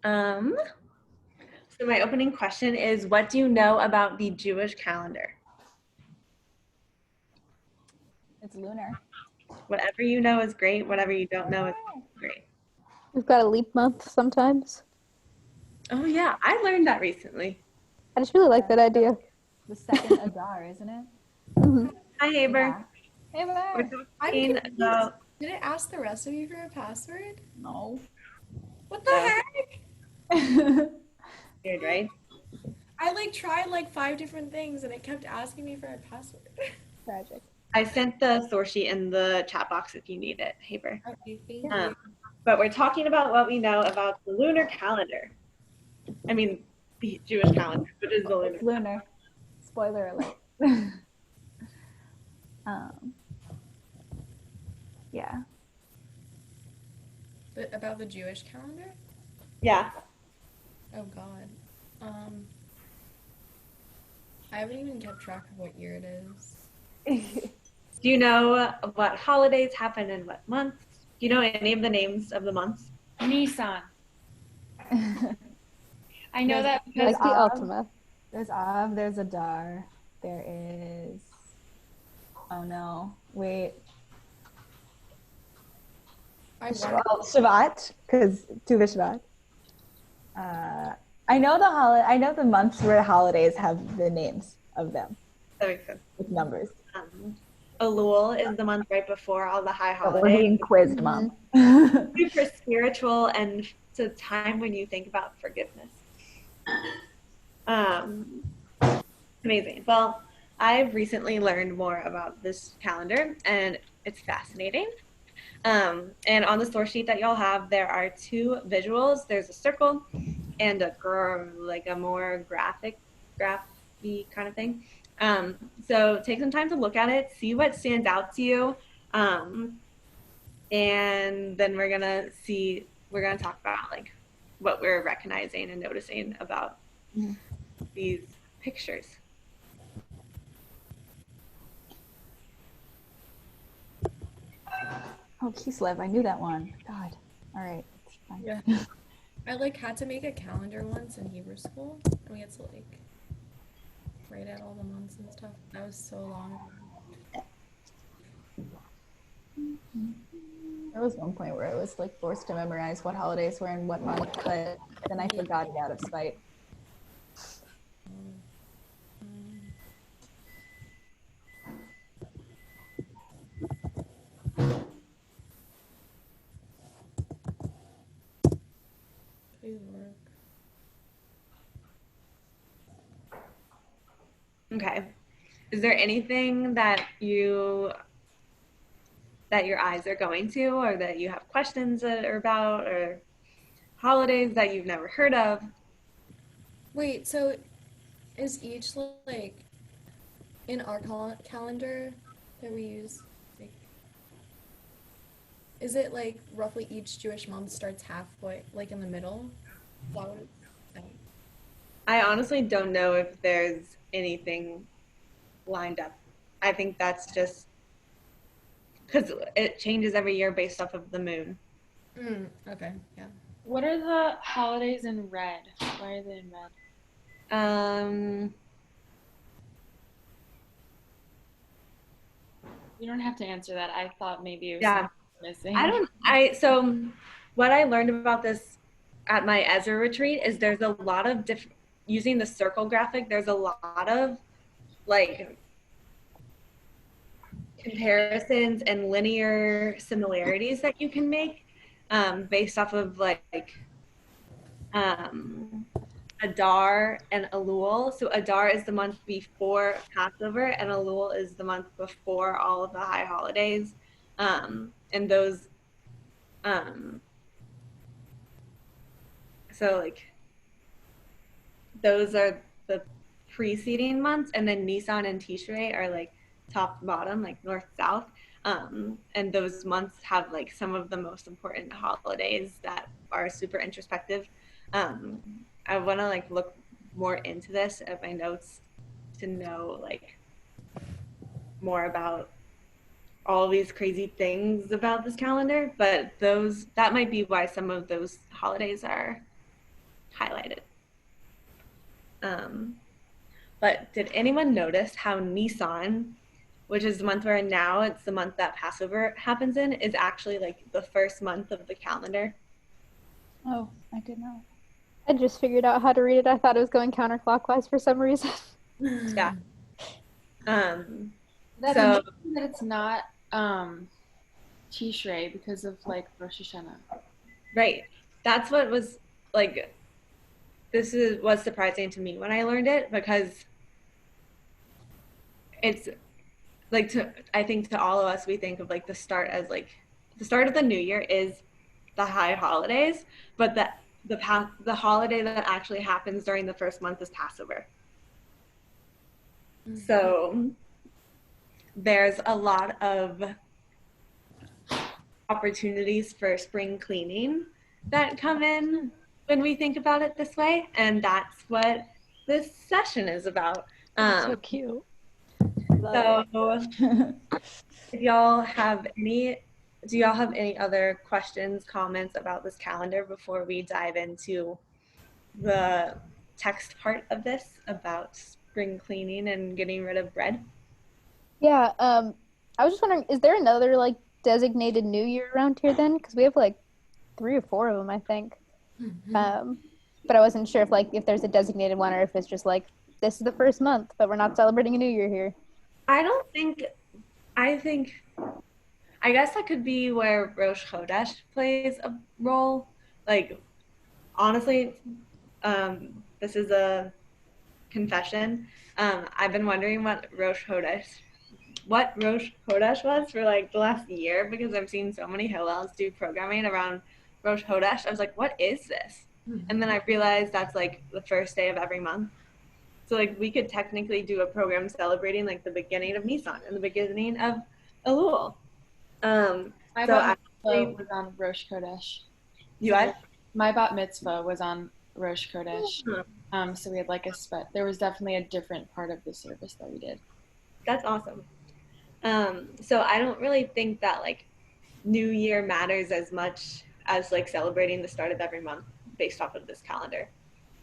Um, so my opening question is, what do you know about the Jewish calendar? It's lunar. Whatever you know is great. Whatever you don't know is great. We've got a leap month sometimes. Oh yeah, I learned that recently. I just really like that idea. The second Adar, isn't it? Hi, Haber. Yeah. Hey We're there. I'm talking confused. about Did it ask the rest of you for a password? No. What the No. heck? weird, right? I like tried like 5 different things and it kept asking me for a password. Tragic. I sent the source sheet in the chat box if you need it, Haber. Okay, thank you. But we're talking about what we know about the lunar calendar. I mean, the Jewish calendar, which is the lunar. It's lunar. Spoiler alert. Yeah. About the Jewish calendar? Yeah. Oh God. I haven't even kept track of what year it is. Do you know what holidays happen in what months? Do you know any of the names of the months? Nissan. I know that because Like the Ultima. There's Av, there's Adar, there is, oh no, wait. Well, Shabbat, because Tu B'Shvat. I know the months where holidays have the names of them That makes sense. with numbers. Elul is the month right before all the high But we're holidays. being quizzed, Mom. Super spiritual, and it's a time when you think about forgiveness. Amazing. Well, I've recently learned more about this calendar, and it's fascinating. And on the source sheet that y'all have, there are 2 visuals. There's a circle and a more graphy kind of thing. So take some time to look at it, see what stands out to you, and then we're gonna talk about like what we're recognizing and noticing about these pictures. Oh, Kislev, I knew that one. God. All right. It's fine. Yeah. I like had to make a calendar once in Hebrew school, and we had to like write out all the months and stuff. That was so long. There was one point where I was like forced to memorize what holidays were in what month, but then I forgot it out of spite. Please work. Okay. Is there anything that your eyes are going to, or that you have questions about, or holidays that you've never heard of? Wait, so is each like in our calendar that we use, like, is it like roughly each Jewish month starts halfway, like in the middle? Is that what it's saying? I honestly don't know if there's anything lined up. I think that's just because it changes every year based off of the moon. Okay, yeah. what are the holidays in red? Why are they in red? You don't have to answer that. I thought maybe it was something missing. So what I learned about this at my Ezra retreat is there's a lot of different, using the circle graphic, there's a lot of like comparisons and linear similarities that you can make based off of like Adar and Elul. So Adar is the month before Passover, and Elul is the month before all of the high holidays. And those, so like those are the preceding months, and then Nisan and Tishrei are like top to bottom, like north south. And those months have like some of the most important holidays that are super introspective. I want to like look more into this at my notes to know like more about all these crazy things about this calendar, but that might be why some of those holidays are highlighted. But did anyone notice how Nisan, which is the month we're in now, it's the month that Passover happens in, is actually like the first month of the calendar? Oh, I did not. I just figured out how to read it. I thought it was going counterclockwise for some reason. Yeah. That's So amazing that it's not Tishrei because of like Rosh Hashanah. right. That's what was like was surprising to me when I learned it, because it's like I think to all of us, we think of like the start as like the start of the new year is the high holidays, but the holiday that actually happens during the first month is Passover. So there's a lot of opportunities for spring cleaning that come in when we think about it this way, and that's what this session is about. That's so cute. So if y'all have do y'all have any other questions, comments about this calendar before we dive into the text part of this about spring cleaning and getting rid of bread? Yeah, I was just wondering, is there another like designated New Year around here then? Because we have like 3 or 4 of them, I think. But I wasn't sure if there's a designated one or if it's just like this is the first month, but we're not celebrating a New Year here. I think I guess that could be where Rosh Chodesh plays a role. Like, honestly, this is a confession. I've been wondering what Rosh Chodesh was for like the last year, because I've seen so many Hillels do programming around Rosh Chodesh. I was like, what is this? And then I realized that's like the first day of every month. So like we could technically do a program celebrating like the beginning of Nisan and the beginning of Elul. My So bat mitzvah actually, was on Rosh Chodesh. you guys, My bat mitzvah was on Rosh Chodesh. So we had like there was definitely a different part of the service that we did. that's awesome. So I don't really think that like New Year matters as much as like celebrating the start of every month based off of this calendar,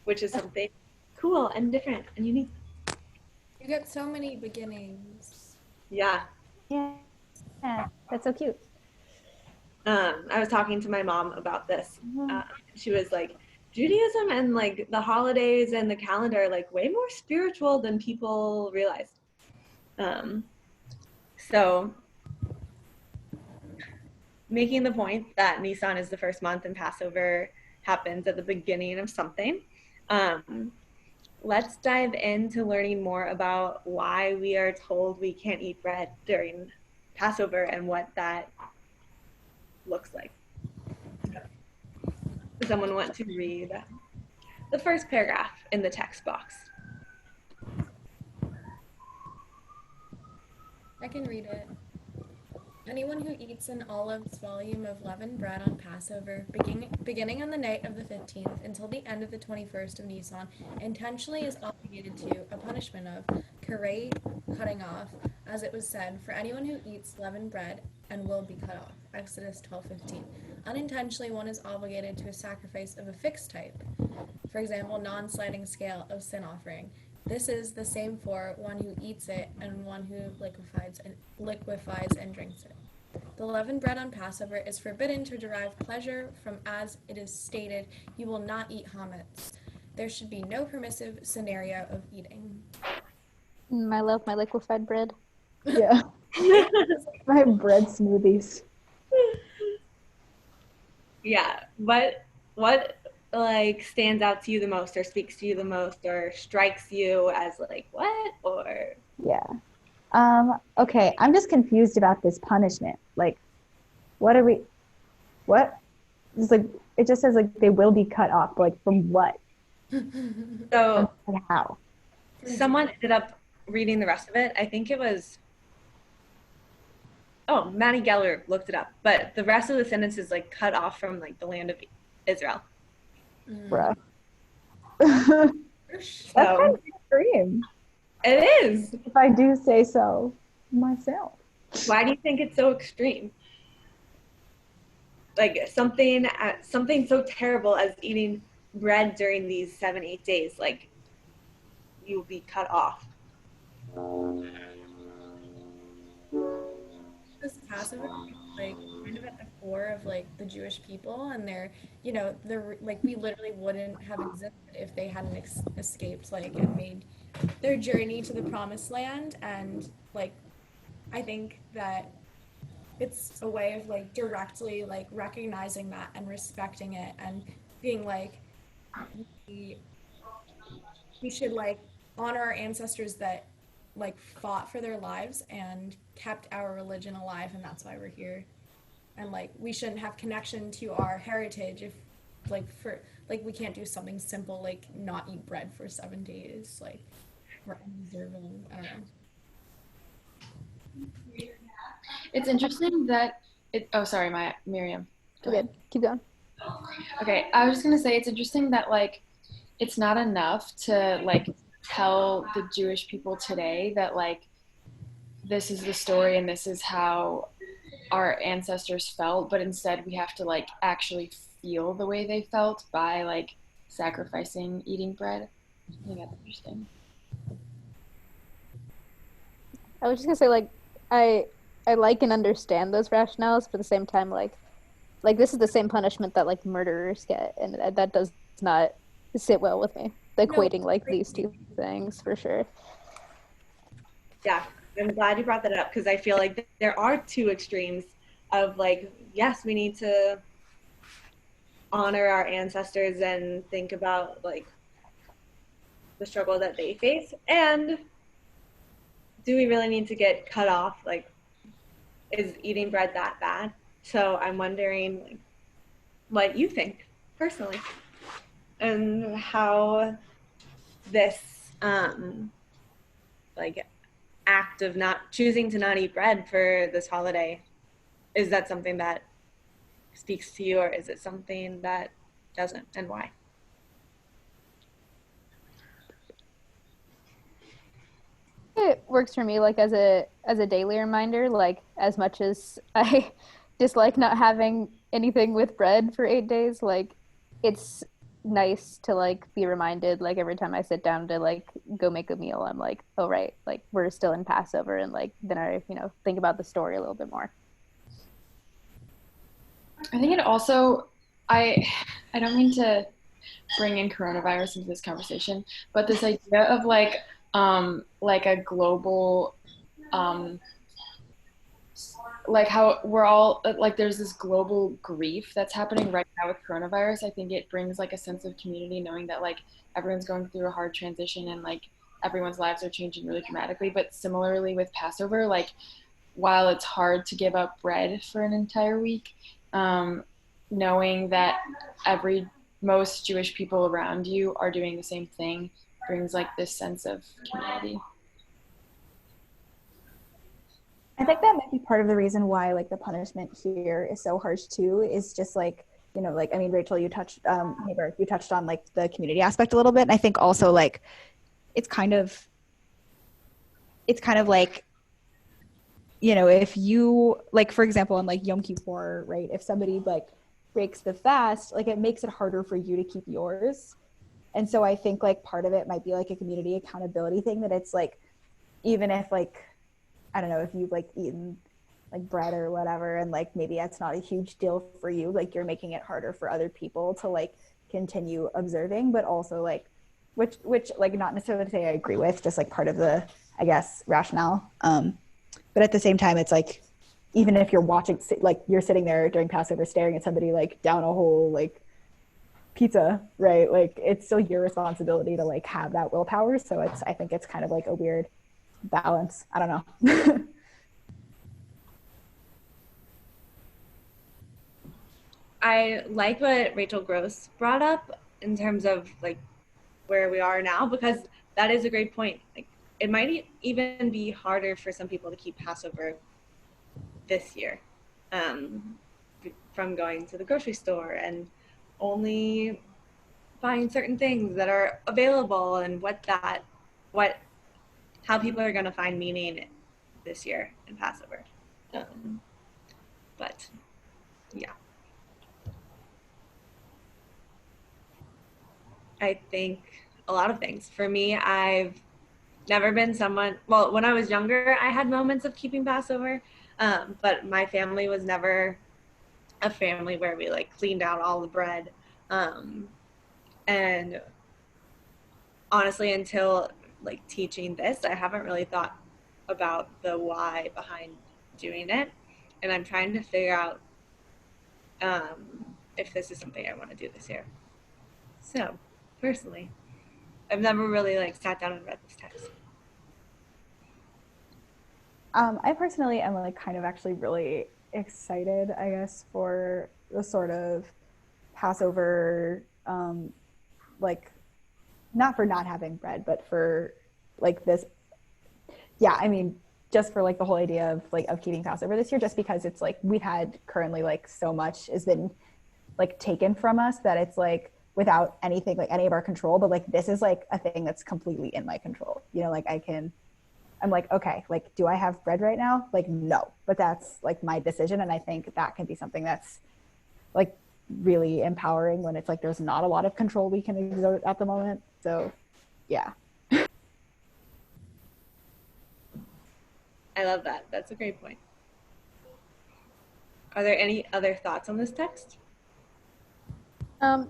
which is something cool and different and unique. You get so many beginnings. Yeah. Yeah, that's so cute. I was talking to my mom about this. She was like, Judaism and like the holidays and the calendar are like way more spiritual than people realize. So making the point that Nisan is the first month and Passover happens at the beginning of something. Let's dive into learning more about why we are told we can't eat bread during Passover and what that looks like. Does someone want to read the first paragraph in the text box? I can read it. Anyone who eats an olive's volume of leavened bread on Passover, beginning on the night of the 15th until the end of the 21st of Nisan, intentionally is obligated to a punishment of karei, cutting off, as it was said, for anyone who eats leavened bread and will be cut off. Exodus 12:15. Unintentionally, one is obligated to a sacrifice of a fixed type, for example, non-sliding scale of sin offering. This is the same for one who eats it and one who liquefies and drinks it. The leavened bread on Passover is forbidden to derive pleasure from, as it is stated, you will not eat chametz. There should be no permissive scenario of eating. I love my liquefied bread. Yeah. My bread smoothies. Yeah. What like stands out to you the most or speaks to you the most or strikes you as like what or Yeah. Okay, I'm just confused about this punishment. Like, what? It's like, it just says like they will be cut off, but like from what? so Like how? someone ended up reading the rest of it. I think it was Maddie Geller looked it up, but the rest of the sentence is like cut off from like the land of Israel. Bruh. So That's kind of extreme, it is. if I do say so myself. Why do you think it's so extreme? Like something so terrible as eating bread during these 7, 8 days, like you will be cut off. This Passover is like kind of at the core of like the Jewish people, and they're, you know, they're like we literally wouldn't have existed if they hadn't escaped like and made their journey to the promised land. And like I think that it's a way of like directly like recognizing that and respecting it and being like we, we should like honor our ancestors that like fought for their lives and kept our religion alive, and that's why we're here. And like we shouldn't have connection to our heritage if like for like we can't do something simple like not eat bread for 7 days. Like we're undeserving. I don't know. It's interesting that it. Oh, sorry, my Miriam. Go Okay, ahead. keep going. Okay, I was just gonna say it's interesting that like it's not enough to like tell the Jewish people today that like this is the story and this is how our ancestors felt, but instead we have to like actually feel the way they felt by like sacrificing eating bread. I think that's interesting. I was just gonna say like I I like and understand those rationales, but at the same time like this is the same punishment that like murderers get, and that does not sit well with me. No, Equating like these crazy. two things for sure. Yeah, I'm glad you brought that up because I feel like there are two extremes of like, yes, we need to honor our ancestors and think about like the struggle that they face, and do we really need to get cut off? Like, is eating bread that bad? So I'm wondering like, what you think personally and how this like act of not choosing to not eat bread for this holiday, is that something that speaks to you or is it something that doesn't, and why? It works for me like as a daily reminder, like as much as I dislike not having anything with bread for 8 days, like it's nice to like be reminded like every time I sit down to like go make a meal, I'm like, oh right, like we're still in Passover, and like then I, think about the story a little bit more. I think it also I I don't mean to bring in coronavirus into this conversation, but this idea of like a global um like how we're all like there's this global grief that's happening right now with coronavirus. I think it brings like a sense of community knowing that like everyone's going through a hard transition and like everyone's lives are changing really dramatically. But similarly with Passover, like while it's hard to give up bread for an entire week, um, knowing that every most Jewish people around you are doing the same thing brings like this sense of community. I think that might be part of the reason why like the punishment here is so harsh too, is just like, like, I mean, Rachel, you touched Haber, you touched on like the community aspect a little bit. And I think also like it's kind of like, if you like, for example, on like Yom Kippur, right? If somebody like breaks the fast, like it makes it harder for you to keep yours. And so I think like part of it might be like a community accountability thing, that it's like, even if like, I don't know, if you've like eaten like bread or whatever, and like maybe that's not a huge deal for you, like you're making it harder for other people to like continue observing, but also like, which like not necessarily to say I agree with, just like part of the, I guess, rationale. But at the same time, it's like, even if you're watching, like you're sitting there during Passover staring at somebody like down a whole like pizza, right? Like it's still your responsibility to like have that willpower. So I think it's kind of like a weird balance. I don't know. I like what Rachel Gross brought up in terms of like where we are now, because that is a great point. Like it might even be harder for some people to keep Passover this year, um, from going to the grocery store and only buying certain things that are available, and what how people are going to find meaning this year in Passover. Um, but yeah. I think a lot of things. For me, I've never been someone, well, when I was younger, I had moments of keeping Passover, but my family was never a family where we like cleaned out all the bread. Um, and honestly, until like teaching this, I haven't really thought about the why behind doing it. And I'm trying to figure out if this is something I want to do this year. So, personally, I've never really like sat down and read this text. I personally am like kind of actually really excited, I guess, for the sort of Passover, like not for not having bread, but for like this. Yeah, I mean, just for like the whole idea of like of keeping Passover this year, just because it's like we've had currently like so much has been like taken from us that it's like without anything like any of our control. But like this is like a thing that's completely in my control. You know, like I'm like, okay, like, do I have bread right now? Like, no, but that's like my decision. And I think that can be something that's like really empowering when it's like there's not a lot of control we can exert at the moment. So, yeah. I love that. That's a great point. Are there any other thoughts on this text?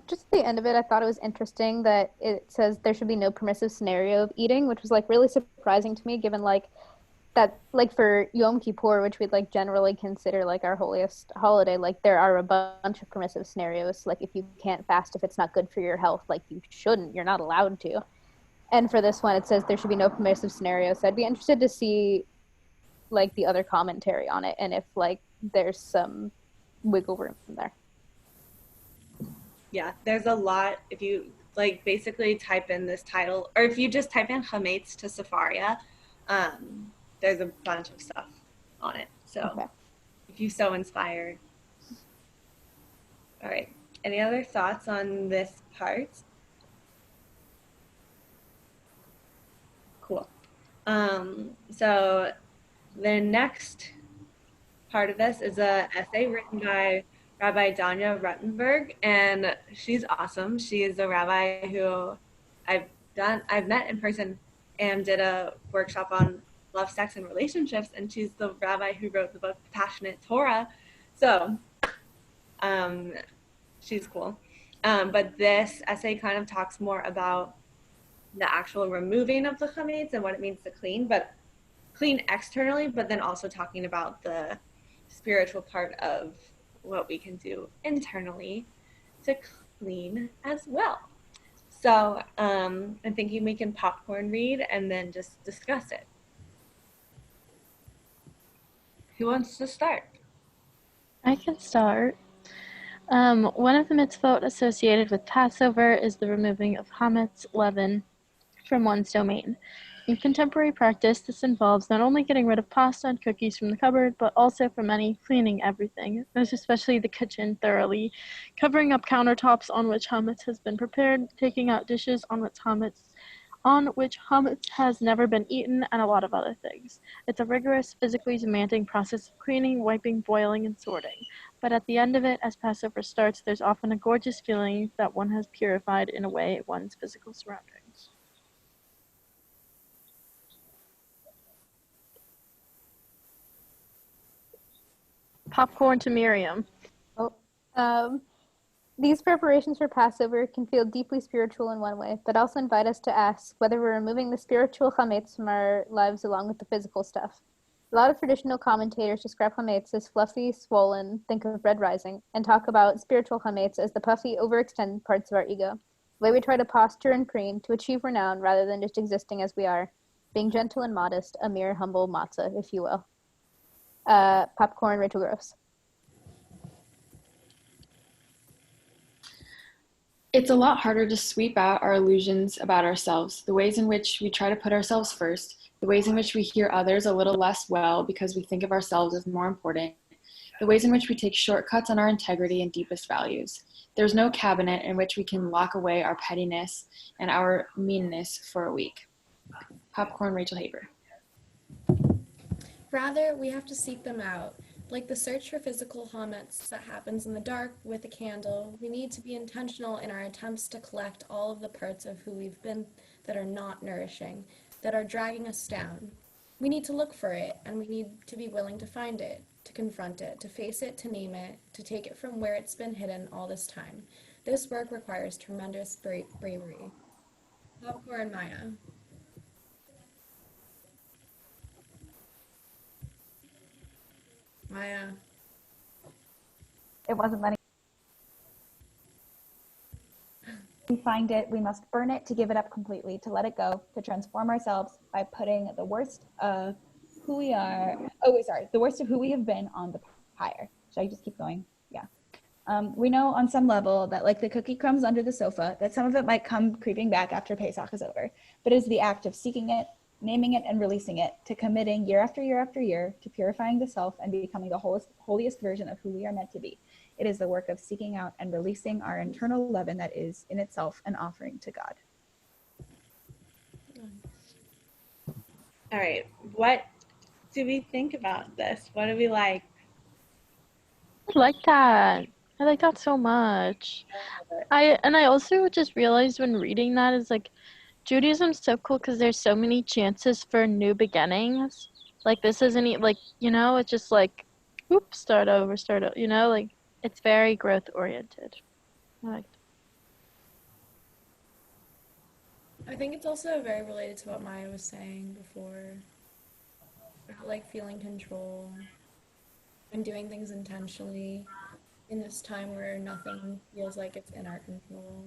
Just at the end of it, I thought it was interesting that it says there should be no permissive scenario of eating, which was like really surprising to me, given like that, like for Yom Kippur, which we'd like generally consider like our holiest holiday, like there are a bunch of permissive scenarios. Like if you can't fast if it's not good for your health, like you shouldn't, you're not allowed to. And for this one, it says there should be no permissive scenarios. So I'd be interested to see like the other commentary on it and if like there's some wiggle room from there. Yeah, there's a lot. If you like basically type in this title, or if you just type in Chametz to Safaria, there's a bunch of stuff on it. So Okay. if you so inspired. All right. Any other thoughts on this part? Cool. So the next part of this is a essay written by Rabbi Danya Ruttenberg, and she's awesome. She is a rabbi who I've I've met in person and did a workshop on love, sex, and relationships, and she's the rabbi who wrote the book Passionate Torah. So, um, she's cool. But this essay kind of talks more about the actual removing of the chametz and what it means to clean, but clean externally, but then also talking about the spiritual part of what we can do internally to clean as well. So I'm thinking we can popcorn read and then just discuss it. Who wants to start? I can start. One of the mitzvot associated with Passover is the removing of chametz, leaven, from one's domain. In contemporary practice, this involves not only getting rid of pasta and cookies from the cupboard, but also for many, cleaning everything, most especially the kitchen thoroughly, covering up countertops on which chametz has been prepared, taking out dishes on which chametz has never been eaten, and a lot of other things. It's a rigorous, physically demanding process of cleaning, wiping, boiling, and sorting. But at the end of it, as Passover starts, there's often a gorgeous feeling that one has purified in a way one's physical surroundings. Popcorn to Miriam. Oh, um, these preparations for Passover can feel deeply spiritual in one way, but also invite us to ask whether we're removing the spiritual chametz from our lives along with the physical stuff. A lot of traditional commentators describe chametz as fluffy, swollen, think of bread rising, and talk about spiritual chametz as the puffy, overextended parts of our ego. The way we try to posture and preen to achieve renown rather than just existing as we are, being gentle and modest, a mere humble matzah, if you will. Popcorn, Rachel Gross. It's a lot harder to sweep out our illusions about ourselves, the ways in which we try to put ourselves first, the ways in which we hear others a little less well because we think of ourselves as more important, the ways in which we take shortcuts on our integrity and deepest values. There's no cabinet in which we can lock away our pettiness and our meanness for a week. Popcorn, Rachel Haber. Rather, we have to seek them out. Like the search for physical chametz that happens in the dark with a candle, we need to be intentional in our attempts to collect all of the parts of who we've been that are not nourishing, that are dragging us down. We need to look for it, and we need to be willing to find it, to confront it, to face it, to name it, to take it from where it's been hidden all this time. This work requires tremendous bravery. Popcorn Maya. Maya. It wasn't letting we find it, we must burn it to give it up completely, to let it go, to transform ourselves by putting the worst of who we are. Oh, wait, sorry. The worst of who we have been on the pyre. Should I just keep going? Yeah. We know on some level that, like the cookie crumbs under the sofa, that some of it might come creeping back after Pesach is over. But it is the act of seeking it, naming it, and releasing it, to committing year after year after year, to purifying the self and becoming the holiest version of who we are meant to be. It is the work of seeking out and releasing our internal leaven that is in itself an offering to God. All right. What do we think about this? What do we like? I like that. I like that so much. I also just realized when reading that is like Judaism's so cool because there's so many chances for new beginnings. Like this isn't like it's just like, oops, start over, like it's very growth oriented. I like I think it's also very related to what Maya was saying before. Like feeling control and doing things intentionally in this time where nothing feels like it's in our control.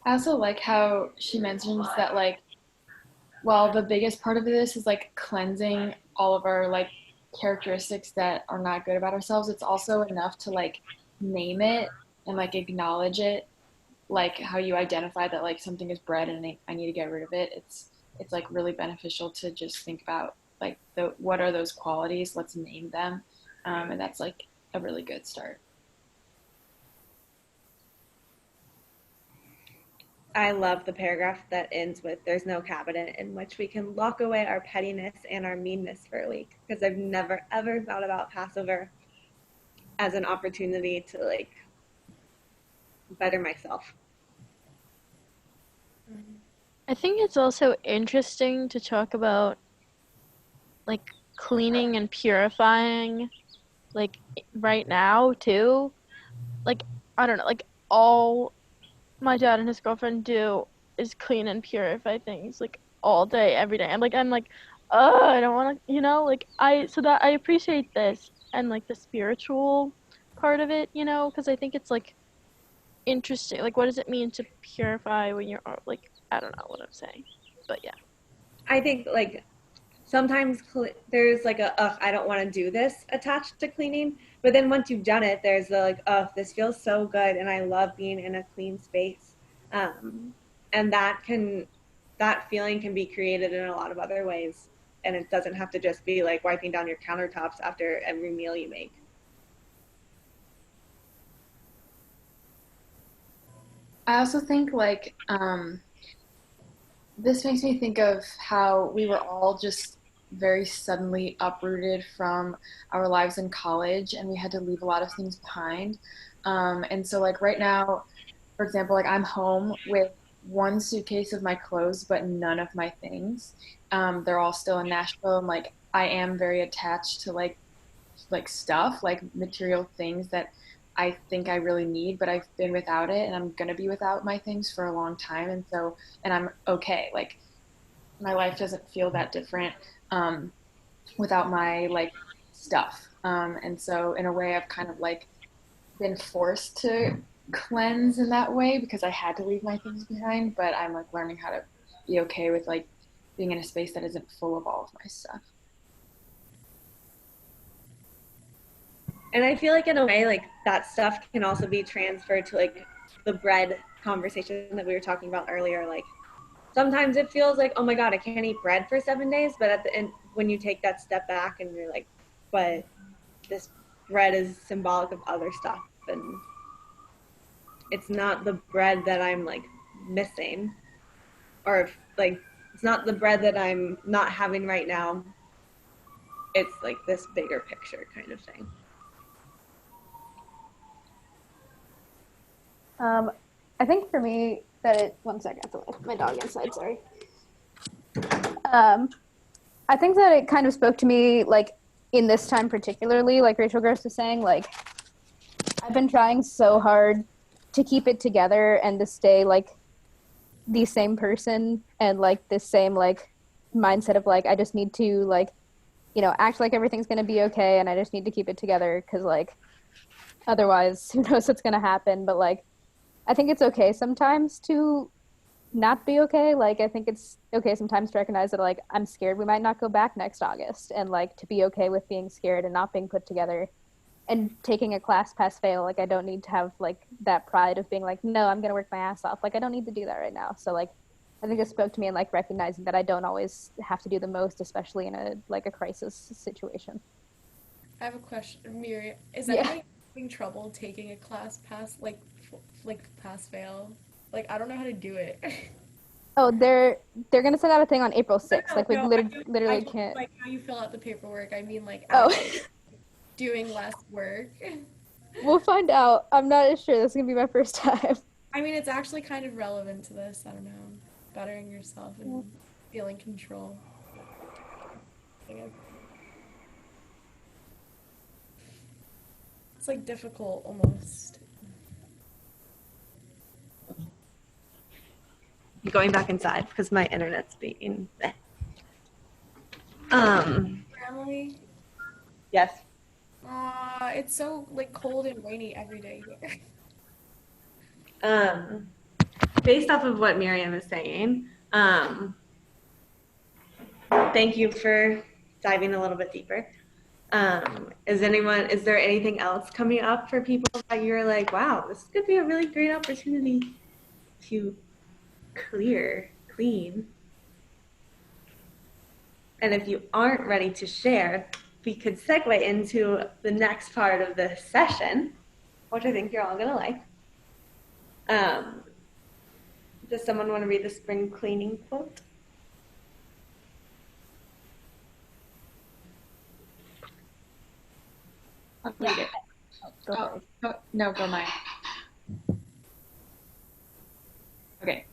I also like how she mentions that like, well, the biggest part of this is like cleansing all of our like characteristics that are not good about ourselves. It's also enough to like name it and like acknowledge it, like how you identify that like something is bred and I need to get rid of it. It's like really beneficial to just think about like what are those qualities? Let's name them, and that's like a really good start. I love the paragraph that ends with "There's no cabinet in which we can lock away our pettiness and our meanness for a week," because I've never ever thought about Passover as an opportunity to like better myself. I think it's also interesting to talk about like cleaning and purifying like right now too. Like I don't know, like all my dad and his girlfriend do is clean and purify things like all day, every day. I'm like, oh, I don't want to, like so that I appreciate this and like the spiritual part of it, because I think it's like interesting. Like, what does it mean to purify when you're like, I don't know what I'm saying, but yeah. I think like sometimes there's like a ugh, I don't want to do this attached to cleaning, but then once you've done it, there's the like, oh, this feels so good and I love being in a clean space. And that feeling can be created in a lot of other ways, and it doesn't have to just be like wiping down your countertops after every meal you make. I also think like this makes me think of how we were all just very suddenly uprooted from our lives in college and we had to leave a lot of things behind. And so, like, right now, for example, like, I'm home with one suitcase of my clothes, but none of my things. They're all still in Nashville. And, like, I am very attached to, like stuff, like material things that I think I really need, but I've been without it and I'm gonna be without my things for a long time. And so, and I'm okay. Like my life doesn't feel that different um, without my like stuff. And so, in a way, I've kind of like been forced to cleanse in that way because I had to leave my things behind. But I'm like learning how to be okay with like being in a space that isn't full of all of my stuff. And I feel like in a way, like that stuff can also be transferred to like the bread conversation that we were talking about earlier. Like sometimes it feels like, oh my God, I can't eat bread for 7 days. But at the end, when you take that step back and you're like, but this bread is symbolic of other stuff. And it's not the bread that I'm like missing or like It's not the bread that I'm not having right now. It's like this bigger picture kind of thing. I think for me one second, I have to let my dog inside, sorry. I think that it kind of spoke to me, like, in this time particularly, like Rachel Gross was saying, like, I've been trying so hard to keep it together and to stay, like, the same person and, like, this same, like, mindset of, like, I just need to, like, act like everything's going to be okay and I just need to keep it together because, like, otherwise, who knows what's going to happen. But, like, I think it's okay sometimes to not be okay. Like, I think it's okay sometimes to recognize that, like, I'm scared we might not go back next August, and, like, to be okay with being scared and not being put together and taking a class pass fail. Like, I don't need to have, like, that pride of being like, no, I'm going to work my ass off. Like, I don't need to do that right now. So, like, I think it spoke to me in, like, recognizing that I don't always have to do the most, especially in a crisis situation. I have a question, Miriam. Is Yeah. anybody having trouble taking a class pass, like pass fail? Like, I don't know how to do it. Oh, they're gonna send out a thing on April 6th. Like, we No, I literally don't can't. like how you fill out the paperwork. I mean, like, Oh, actually doing less work. we'll find out. I'm not sure. This is gonna be my first time. I mean, it's actually kind of relevant to this. I don't know. Bettering yourself and feeling control. It's like difficult almost. I'm going back inside because my internet's being. Family. Yes. It's so like cold and rainy every day here. Based off of what Miriam is saying, thank you for diving a little bit deeper. Is there anything else coming up for people that you're like, wow, this could be a really great opportunity to clean? And if you aren't ready to share, we could segue into the next part of the session, which I think you're all gonna like. Does someone want to read the spring cleaning quote? I'll read it. No, go mine. Okay.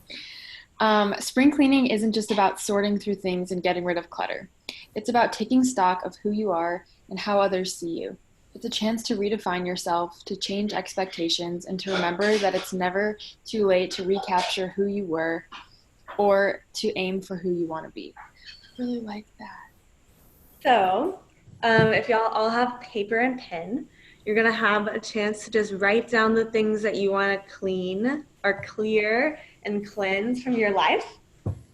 Spring cleaning isn't just about sorting through things and getting rid of clutter. It's about taking stock of who you are and how others see you. It's a chance to redefine yourself, to change expectations, and to remember that it's never too late to recapture who you were or to aim for who you want to be. I really like that. So, if y'all all have paper and pen, you're gonna have a chance to just write down the things that you want to clean or clear and cleanse from your life.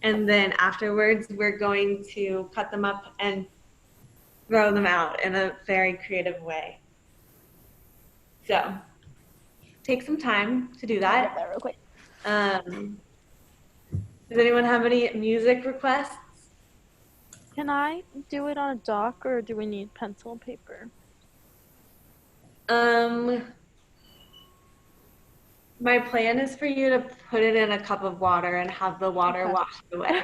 And then afterwards, we're going to cut them up and throw them out in a very creative way. So, take some time to do I'll get that. that real quick. Does anyone have any music requests? Can I do it on a dock, or do we need pencil and paper? My plan is for you to put it in a cup of water and have the water wash away.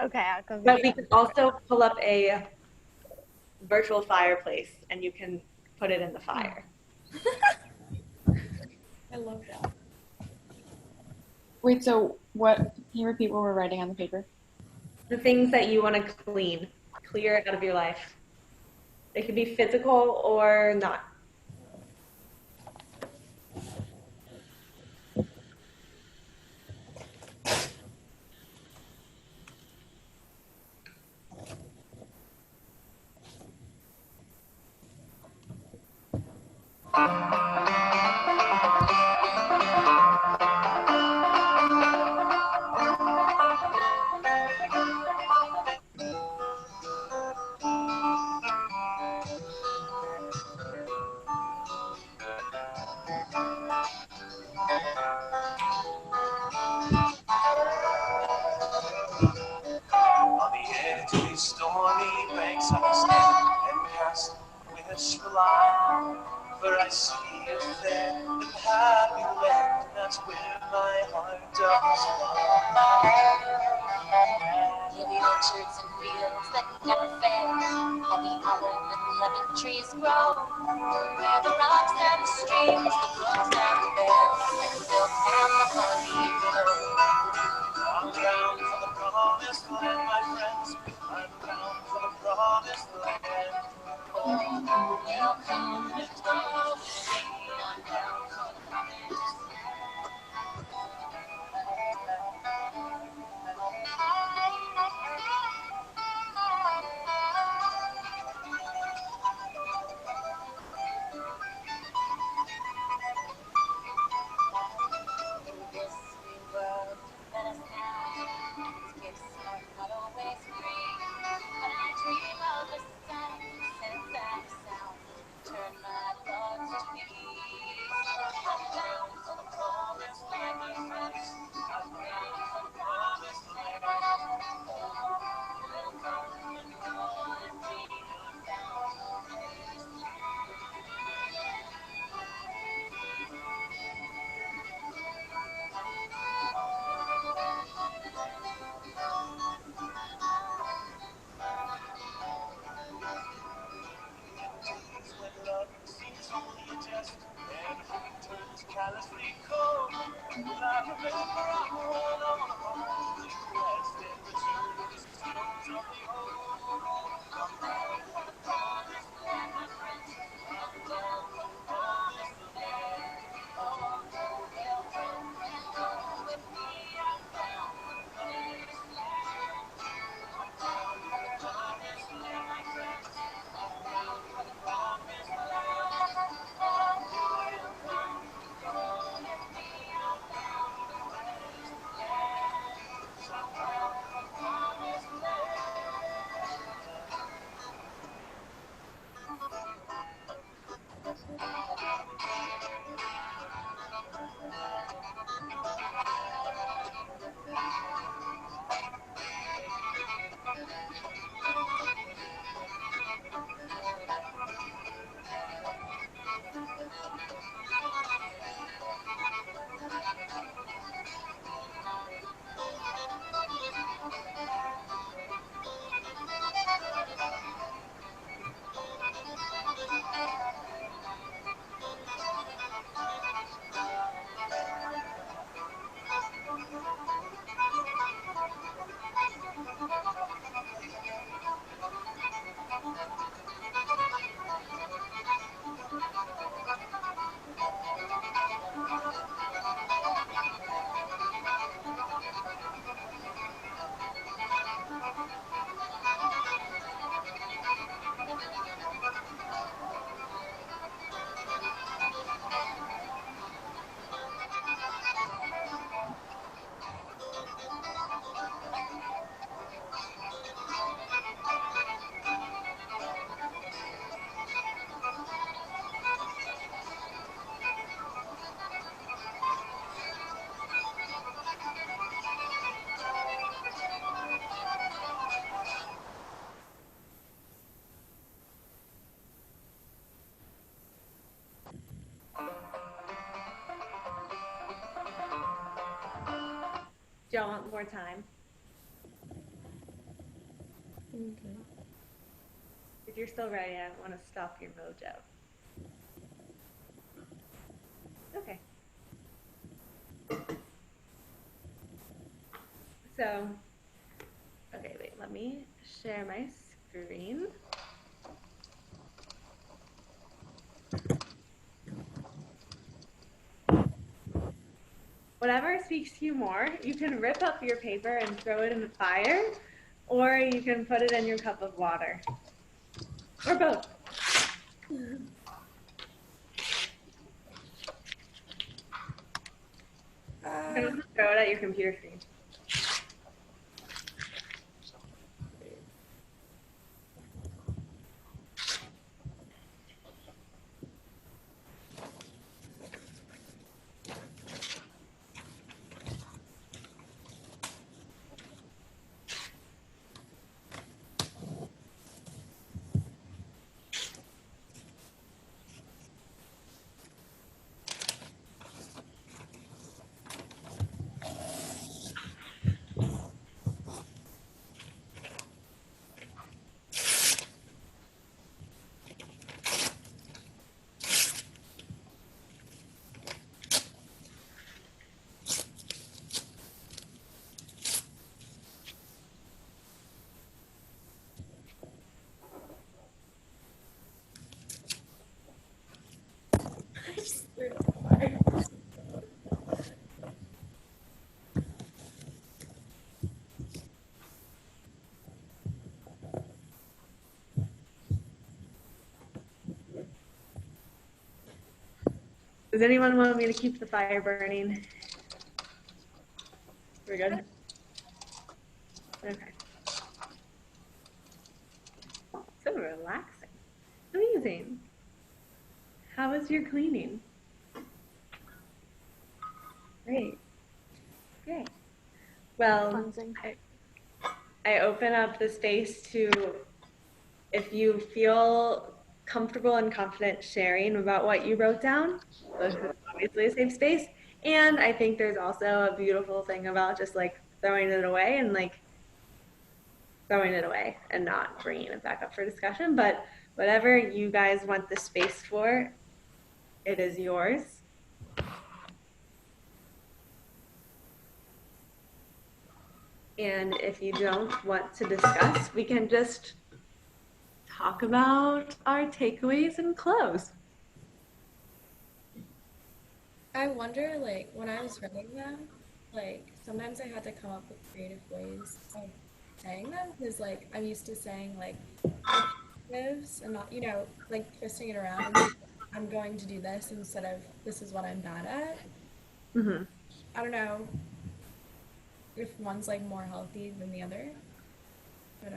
Okay, I'll go But we could also pull up a virtual fireplace and you can put it in the fire. I love that. Wait, so what? Can you repeat what we're writing on the paper? The things that you want to clear out of your life. It could be physical or not. On the edge of these stormy banks I stand and cast a wistful eye. For I see a fair and happy land, and that's where my heart does lie. orchards and fields that never fail. Heavy olive and lemon trees grow. Where the rocks and the streams, the brooks and the vales, and the milk and the honey flow. I'm bound for the promised land, my friends. I'm bound for the promised land. Oh, welcome to me. I'm bound for the promised land. This free world let us now. Its gifts are not always free, but I dream of a sight, a sense and a sound to turn my thoughts to peace. I'm bound for the promised land, my friends. I'm bound for the promised land. Oh, we'll come and go and be. I'm bound for the promised land. Days when love seems only a test and hate turns callously cold. Well, I remember I'm one on a lonely quest and return to the stones of the old. I'm bound for the promised land, my friends. I'm bound for the promised land. Oh, they'll come and go with me. I'm bound for the promised land. I'm bound for the promised land, my friends. I'm bound for the promised land. Oh, you'll come and go with me. I'm bound for the promised land. I'm bound for the promised land. Do y'all want more time? Okay. If you're still ready, I want to stop your mojo. Okay. So, okay, wait, let me share my screen. Whatever speaks to you more, you can rip up your paper and throw it in the fire, or you can put it in your cup of water, or both. You can also throw it at your computer screen. Does anyone want me to keep the fire burning? We're good? Okay. So relaxing. Amazing. How was your cleaning? Great. Great. Well, Cleansing. I open up the space to, if you feel comfortable and confident sharing about what you wrote down, this is obviously a safe space. And I think there's also a beautiful thing about just like throwing it away and like throwing it away and not bringing it back up for discussion. But whatever you guys want the space for, it is yours. And if you don't want to discuss, we can just talk about our takeaways and close. I wonder, like, when I was writing them, like, sometimes I had to come up with creative ways of saying them because, like, I'm used to saying, like, objectives and not, like, twisting it around and saying, I'm going to do this instead of this is what I'm bad at. Mm-hmm. I don't know if one's, like, more healthy than the other, but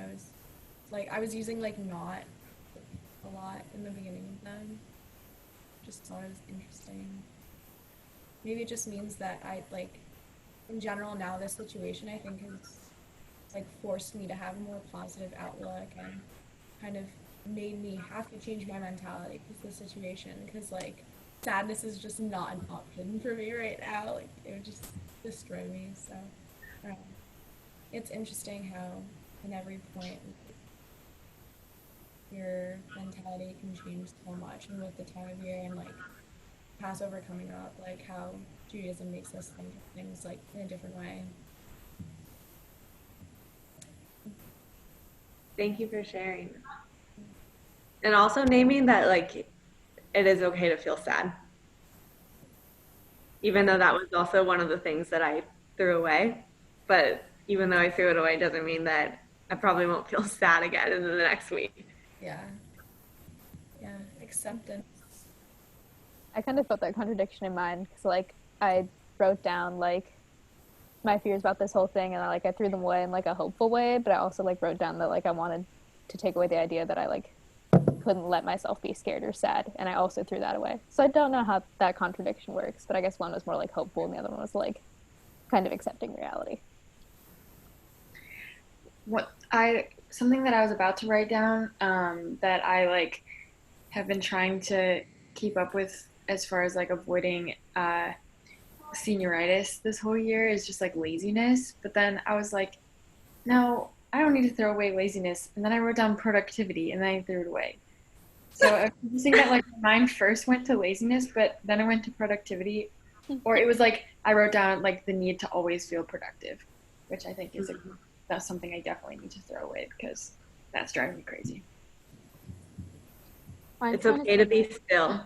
I was using, like, not a lot in the beginning of them. Just thought it was interesting. Maybe it just means that I, like, in general now this situation I think has, like, forced me to have a more positive outlook and kind of made me have to change my mentality because the situation, because, like, sadness is just not an option for me right now. Like, it would just destroy me. So, I don't know. It's interesting how in every point your mentality can change so much, and with the time of year and, like, Passover coming up, like how Judaism makes us think of things like in a different way. Thank you for sharing. And also naming that, like, it is okay to feel sad. Even though that was also one of the things that I threw away. But even though I threw it away doesn't mean that I probably won't feel sad again in the next week. Yeah. Yeah. Acceptance. I kind of felt that contradiction in mine because, like, I wrote down, like, my fears about this whole thing, and I threw them away in, like, a hopeful way, but I also, like, wrote down that, like, I wanted to take away the idea that I, like, couldn't let myself be scared or sad, and I also threw that away. So I don't know how that contradiction works, but I guess one was more, like, hopeful, and the other one was, like, kind of accepting reality. Something that I was about to write down, that I, like, have been trying to keep up with as far as, like, avoiding senioritis this whole year is just, like, laziness. But then I was like, no, I don't need to throw away laziness. And then I wrote down productivity, and then I threw it away. So I was thinking that, like, my mind first went to laziness, but then I went to productivity. Or it was like I wrote down, like, the need to always feel productive, which I think is that's something I definitely need to throw away because that's driving me crazy. It's okay to be still.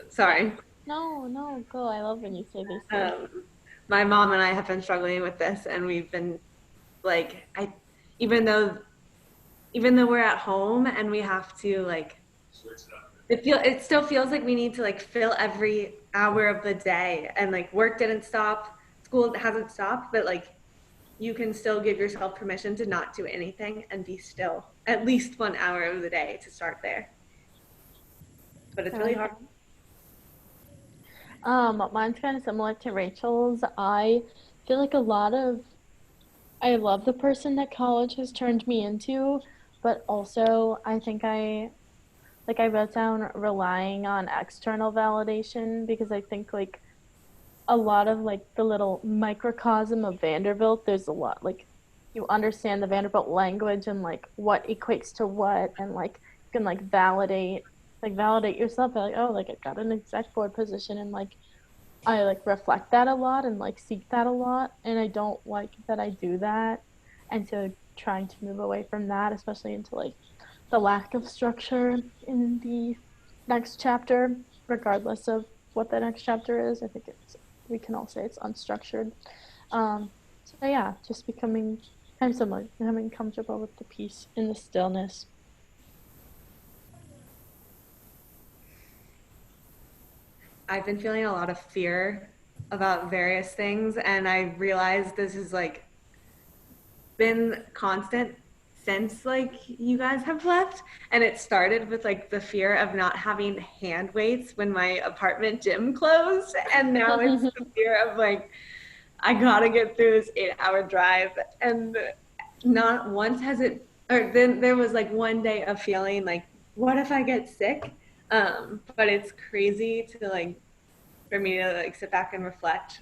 Sorry. No, go. I love when you say these things. My mom and I have been struggling with this, and we've been like, even though we're at home and we have to, like, it still feels like we need to, like, fill every hour of the day, and, like, work didn't stop, school hasn't stopped, but, like, you can still give yourself permission to not do anything and be still at least 1 hour of the day to start there. But it's really hard. Mine's kind of similar to Rachel's. I feel like I love the person that college has turned me into, but also I think I wrote down relying on external validation because I think, like, a lot of, like, the little microcosm of Vanderbilt, there's a lot, like, you understand the Vanderbilt language and, like, what equates to what, and, like, you can, like, validate yourself, like, oh, like, I got an exec board position, and, like, I, like, reflect that a lot and, like, seek that a lot, and I don't like that I do that, and so trying to move away from that, especially into, like, the lack of structure in the next chapter, regardless of what the next chapter is. I think we can all say it's unstructured. So yeah, just becoming kind of similar, becoming comfortable with the peace and the stillness. I've been feeling a lot of fear about various things, and I realized this is like been constant since like you guys have left, and it started with like the fear of not having hand weights when my apartment gym closed, and now it's the fear of like I gotta get through this 8 hour drive. And not once has it, or then there was like one day of feeling like, what if I get sick? But it's crazy to like, for me to like sit back and reflect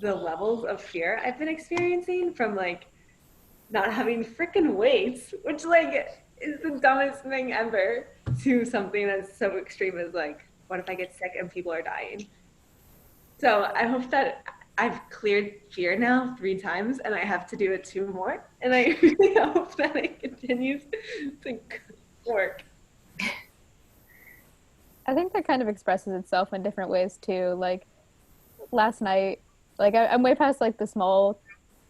the levels of fear I've been experiencing from like not having freaking weights, which like is the dumbest thing ever, to something that's so extreme as like, what if I get sick and people are dying? So I hope that I've cleared fear now 3 times, and I have to do it 2 more. And I really hope that it continues to work. I think that kind of expresses itself in different ways too. Like last night, like I'm way past like the small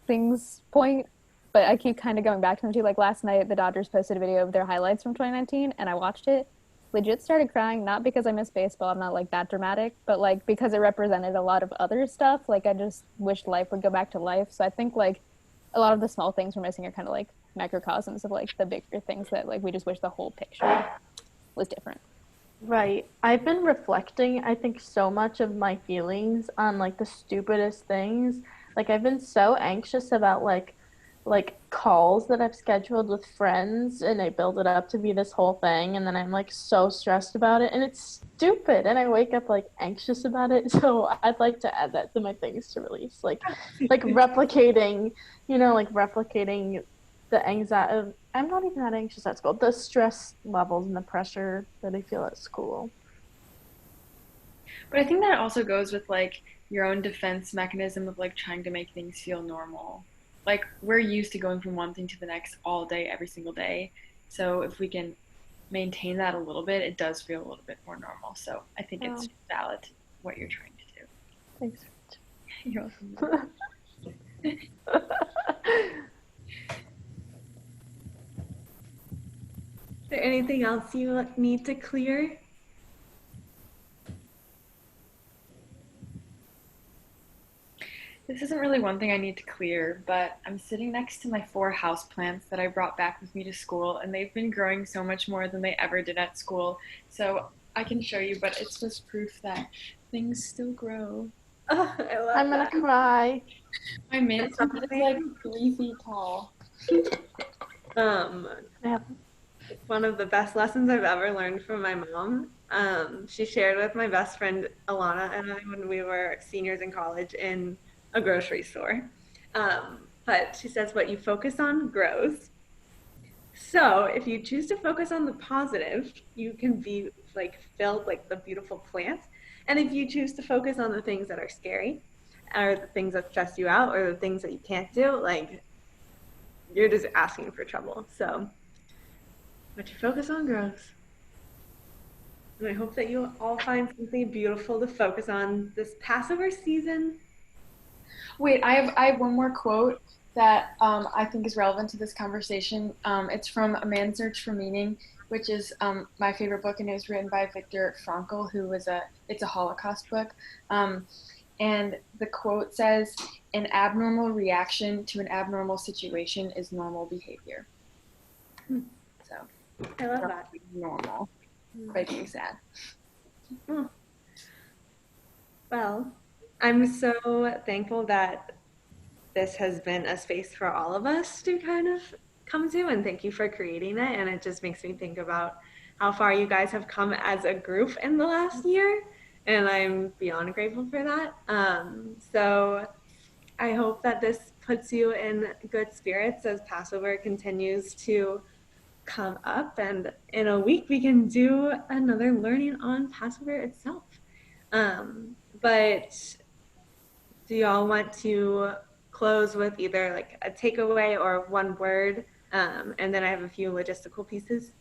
things point, but I keep kind of going back to them too. Like last night, the Dodgers posted a video of their highlights from 2019, and I watched it. Legit started crying, not because I miss baseball. I'm not like that dramatic, but like because it represented a lot of other stuff. Like I just wish life would go back to life. So I think like a lot of the small things we're missing are kind of like microcosms of like the bigger things that like we just wish the whole picture was different. Right. I've been reflecting, I think, so much of my feelings on like the stupidest things. Like I've been so anxious about like calls that I've scheduled with friends, and I build it up to be this whole thing, and then I'm like so stressed about it, and it's stupid, and I wake up like anxious about it. So I'd like to add that to my things to release. Like replicating, like replicating the anxiety. I'm not even that anxious at school. The stress levels and the pressure that I feel at school. But I think that also goes with like your own defense mechanism of like trying to make things feel normal. Like we're used to going from one thing to the next all day, every single day. So if we can maintain that a little bit, it does feel a little bit more normal. So I think it's valid what you're trying to do. Thanks. You're welcome. Is there anything else you need to clear? This isn't really one thing I need to clear, but I'm sitting next to my 4 houseplants that I brought back with me to school, and they've been growing so much more than they ever did at school. So I can show you, but it's just proof that things still grow. Oh, I love I'm gonna cry. My mint is like 3 feet tall. Yeah. One of the best lessons I've ever learned from my mom. She shared with my best friend Alana and I when we were seniors in college in a grocery store. But she says, what you focus on grows. So if you choose to focus on the positive, you can be like filled like the beautiful plant. And if you choose to focus on the things that are scary, or the things that stress you out, or the things that you can't do, like you're just asking for trouble. So what you focus on grows. And I hope that you all find something beautiful to focus on this Passover season. Wait, I have one more quote that I think is relevant to this conversation. It's from A Man's Search for Meaning, which is my favorite book, and it was written by Viktor Frankl, it's a Holocaust book. And the quote says, "An abnormal reaction to an abnormal situation is normal behavior." So I love that. Normal, but being sad. Well, I'm so thankful that this has been a space for all of us to kind of come to, and thank you for creating it. And it just makes me think about how far you guys have come as a group in the last year, and I'm beyond grateful for that. So I hope that this puts you in good spirits as Passover continues to come up, and in a week we can do another learning on Passover itself. But do y'all want to close with either like a takeaway or one word? And then I have a few logistical pieces.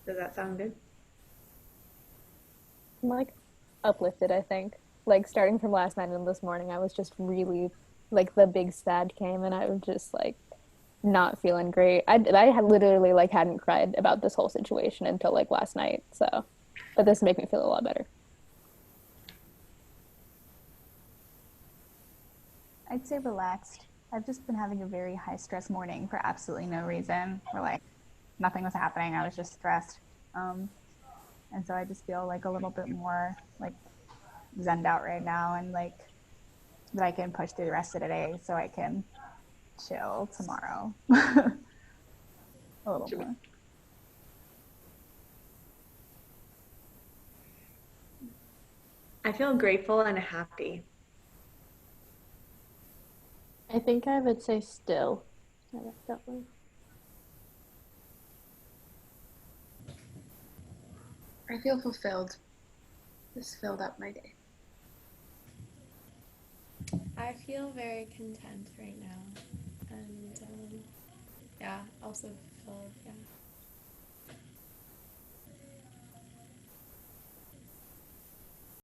Does that sound good? I'm like uplifted, I think. Like starting from last night and this morning, I was just really like the big sad came, and I was just like not feeling great. I had literally like hadn't cried about this whole situation until like last night. So but this makes me feel a lot better. I'd say relaxed. I've just been having a very high stress morning for absolutely no reason. Where like nothing was happening. I was just stressed. And so I just feel like a little bit more like zened out right now, and like that I can push through the rest of the day so I can chill tomorrow a little more. I feel grateful and happy. I think I would say still. I like that one. I feel fulfilled. This filled up my day. I feel very content right now, and yeah, also fulfilled. Yeah.